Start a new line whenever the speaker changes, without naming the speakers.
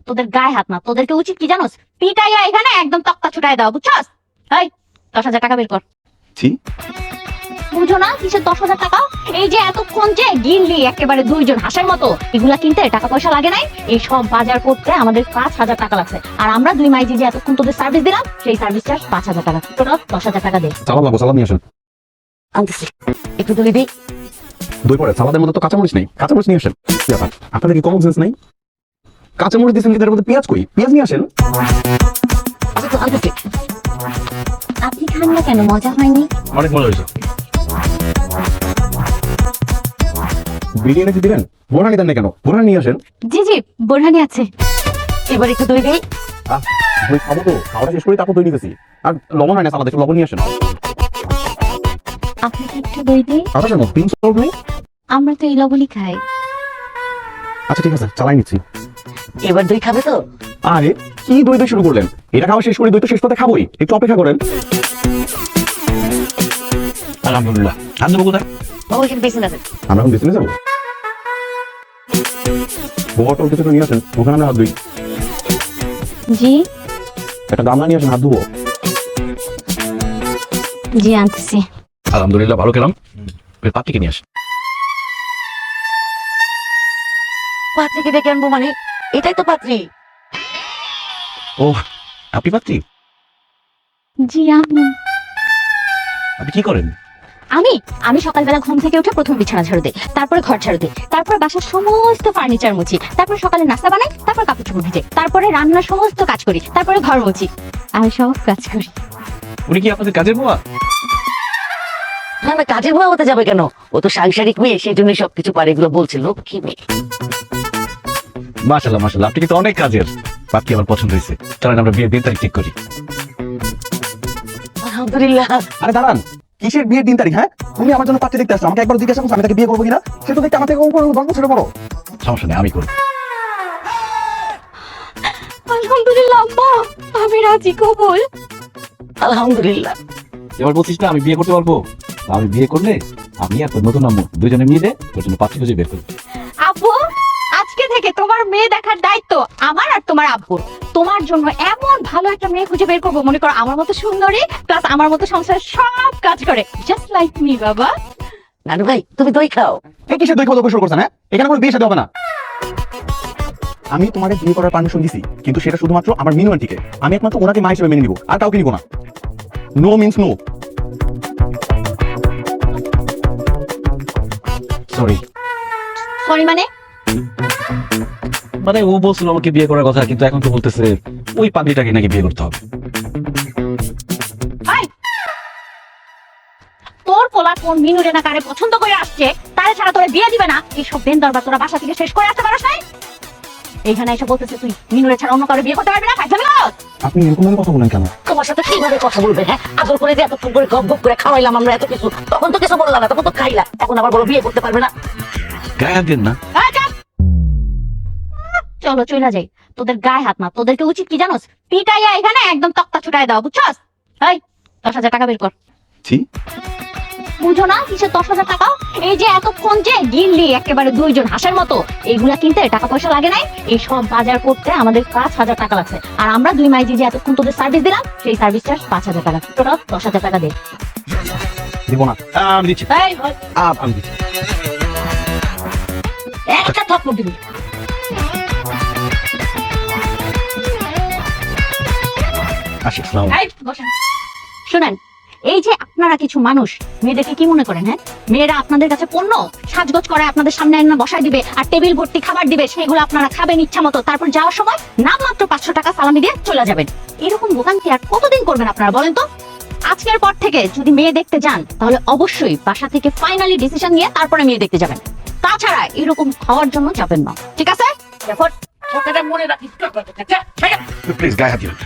তোদের গায়ে হাত না, তোদেরকে উচিত কি জানোস, পিটাইয়া এখানে একদম তক্তা ছুটাই দাও, বুঝছস? এই 10,000 টাকা বের কর।
ছি,
বুঝো না কিসের 10,000 টাকা? এই যে এতক্ষণ যে গিললি একেবারে দুইজন হাঁসের মতো, এগুলা কিনতে টাকা পয়সা লাগে নাই, এই সব বাজার করতে আমাদের 5,000 টাকা লাগছে। আর আমরা দুই মাইজি যে এতক্ষণ তোদের সার্ভিস দিলাম, সেই সার্ভিস চার্জ 5,000 টাকা, টোটাল 10,000 টাকা দে।
সালাদ লাগবো, সালাদ নিয়ে আসেন।
আনতেছি, একটু তুলে দিই।
দই পরে সালাদের মধ্যে তো কাঁচামরিচ নেই, কাঁচামরিচ নিয়ে আসেন। কি ব্যাপার, আপনাদের কি কমন সেন্স নাই? কাঁচামরিচ দিয়েছেন কিন্তু এর মধ্যে পেঁয়াজ কই? পেঁয়াজ নিয়ে আসেন।
আচ্ছা তো আনতেছি। আপনি খান না কেন, মজা হয়নি?
অনেক মজা হয়েছে। বিরিয়ানি কি দিলেন? বোরহানি দেন না কেন? বোরহানি নিয়ে আসেন।
জি জি, বোরহানি আছে। এবার একটু দই দেই।
দই খাবো তো, খাওয়াটা শেষ করি তারপর দই নিতেছি। আর লবণ হয় না সালাদে, একটু লবণ নিয়ে আসেন।
আপনাকে একটু দই দেই।
আচ্ছা কেন পিঙ্ক সল্ট নেই?
আমরা তো এই লবণই খাই।
আচ্ছা ঠিক আছে, চালাই নিচ্ছি।
এবার দই খাবে তো?
আরে কি দই দই শুরু করলেন? এটা খাওয়া শেষ করি, দই তো শেষ করতে খাবোই, একটু অপেক্ষা করেন। আলহামদুলিল্লাহ। আর দেবো কোথায়?
বাবু এখানে বেশি আছে।
আমরা এখন বেশি নিয়ে যাবো। বোয়াটা কিছু নিয়ে আসেন, ওখানে আমরা হাত ধুই।
জি
একটা গামলা নিয়ে আসেন, হাত ধুবো।
জি আনতেছি।
আলহামদুলিল্লাহ, ভালো খেলাম। পাত্রীকে নিয়ে আসেন।
পাত্রীকে ডেকে আনবো মানে? এটাই তো পাত্রী।
ও, আপনি পাত্রী?
জি আমি।
আপনি কি করেন?
আমি আমি সকালবেলা ঘুম থেকে উঠে প্রথমে বিছানা ঝাড়ু দিই, তারপরে ঘর ঝাড়ু দিই, তারপরে বাসার সমস্ত ফার্নিচার মুছি, তারপরে সকালে নাস্তা বানাই, তারপর কাপড় চোপড় ভিজে, তারপরে রান্নার সমস্ত কাজ করি, তারপরে ঘর মুছি। আমি সব কাজ করি।
উনি কি আপনাদের কাজের বুয়া?
না না, কাজের বুয়া হতে যাবে কেন? ও তো সাংসারিক মেয়ে, সেই জন্য সবকিছু পারে, এগুলো বলছিল কি মেয়ে।
মাশাআল্লাহ মাশাআল্লাহ, আপনি কিন্তু অনেক কাজের। পাত্রী আমার পছন্দ হয়েছে, চলেন আমরা বিয়ের দিন তারিখ ঠিক করি।
আলহামদুলিল্লাহ।
আরে দাঁড়ান, কিসের বিয়ের দিন তারিখ? হ্যাঁ, তুমি আমার জন্য পাত্রী দেখতে আসছো, আমাকে একবার জিজ্ঞাসা করছো আমি তাকে বিয়ে করবো কিনা? সে তো দেখতে আমার থেকে গল্প ছেড়ে বড়। সমস্যা নেই, আমি করবো।
আলহামদুলিল্লাহ আম্মা, আমি রাজি, কবুল।
আলহামদুলিল্লাহ।
এবার বলছিস না আমি বিয়ে করতে পারবো? আমি বিয়ে করলে আমি আর তোর নতুন আম্মু দুজনে মিলে তোর জন্য পাত্রী খুঁজে বের করবো।
আপু, আজকে থেকে তোমার মেয়ে দেখার দায়িত্ব আমার আর তোমার আব্বুর। তোমার জন্য এমন ভালো একটা মেয়ে খুঁজে বের করবো, মনে করো আমার মতো সুন্দরী, প্লাস আমার মতো সংসার সব কাজ করে, জাস্ট লাইক মি। বাবা
নানু ভাই, তুমি দই খাও।
এই কিসের দই খাওয়া দোষ শুরু করছেন? হ্যাঁ, এখানে কোনো বিয়ে সাথে হবে না। আমি তোমাকে বিয়ে করার পারমিশন দিছি, কিন্তু সেটা শুধুমাত্র আমার মিনু আন্টিকে। আমি একমাত্র ওনাকে মা হিসেবে মেনে নিব, আর কাউকে নিব না। No means no.
Sorry.
Sorry মানে?
মানে ও বলছিল আমাকে বিয়ে করার কথা, কিন্তু এখন তো বলতেছে ওই পাগলিটাকে নাকি বিয়ে করতে হবে।
এই, তোর পোলা কোন মিনুরে না কারে পছন্দ করে আসছে, তারে ছাড়া তোরে বিয়ে দিবে না, এইসব বেন দরবার তোরা বাসা থেকে শেষ করে আসতে পারস নাই? এইখানে এসে বলতেছে তুই মিনুরে ছাড়া অন্য কারো বিয়ে করতে পারবি না, ফাইজলামি করস?
আপনি এরকম ভাবে কথা বলেন কেন?
তোমার সাথে কিভাবে কথা বলবে? হ্যাঁ, আদর করে যে এতক্ষণ করে গপ গপ করে খাওয়াইলাম আমরা এত কিছু, তখন তো কিছু বললাম না, তখন তো খাইলা, এখন আবার বড় বিয়ে করতে পারবে না।
গায়ে হাত দেন না।
এই, চুপ! চলো চইলা যাই। তোদের গায়ে হাত না, তোদেরকে উচিত কি জানোস, পিটাইয়া এখানে একদম তক্তা ছুটাই দাও, বুঝছস? এই 10,000 টাকা বের কর।
ছি,
বুঝো না কিসের 10,000 টাকা? এই যে এতক্ষণ যে গিললি একেবারে দুইজন হাঁসের মতো, এইগুলা কিনতে টাকা পয়সা লাগে নাই, এই সব বাজার করতে আমাদের 5,000 টাকা লাগছে। আর আমরা দুই মাইজি যে এতক্ষণ তোদের সার্ভিস দিলাম, সেই সার্ভিস চার্জ 5,000 টাকা, টোটাল 10,000 টাকা দে।
দিব না। আমি দিচ্ছি।
এই,
আমি দিচ্ছি।
একটা থাপ্পড় দিবি।
আসি, আসসালামু আলাইকুম।
এই, বসেন। শুনেন, এই যে আপনারা কিছু মানুষ মেয়েদেরকে কি মনে করেন? হ্যাঁ, মেয়েরা আপনাদের কাছে পণ্য, সাজগোজ করে আপনাদের সামনে এনে বসায় দিবে আর টেবিল ভর্তি খাবার দিবে, সেগুলো আপনারা খাবেন ইচ্ছা মতো, তারপর যাওয়ার সময় নামমাত্র 500 টাকা সালামি দিয়ে চলে যাবেন। এরকম দোকান কি আর কতদিন করবেন আপনারা বলেন তো? আজকের পর থেকে যদি মেয়ে দেখতে যান, তাহলে অবশ্যই বাসা থেকে ফাইনালি ডিসিশন নিয়ে তারপরে মেয়ে দেখতে যাবেন। তাছাড়া এরকম খাওয়ার জন্য যাবেন না, ঠিক আছে?
কথাটা মনে রাখিস।
প্লিজ গায়ে হাত দিবেন।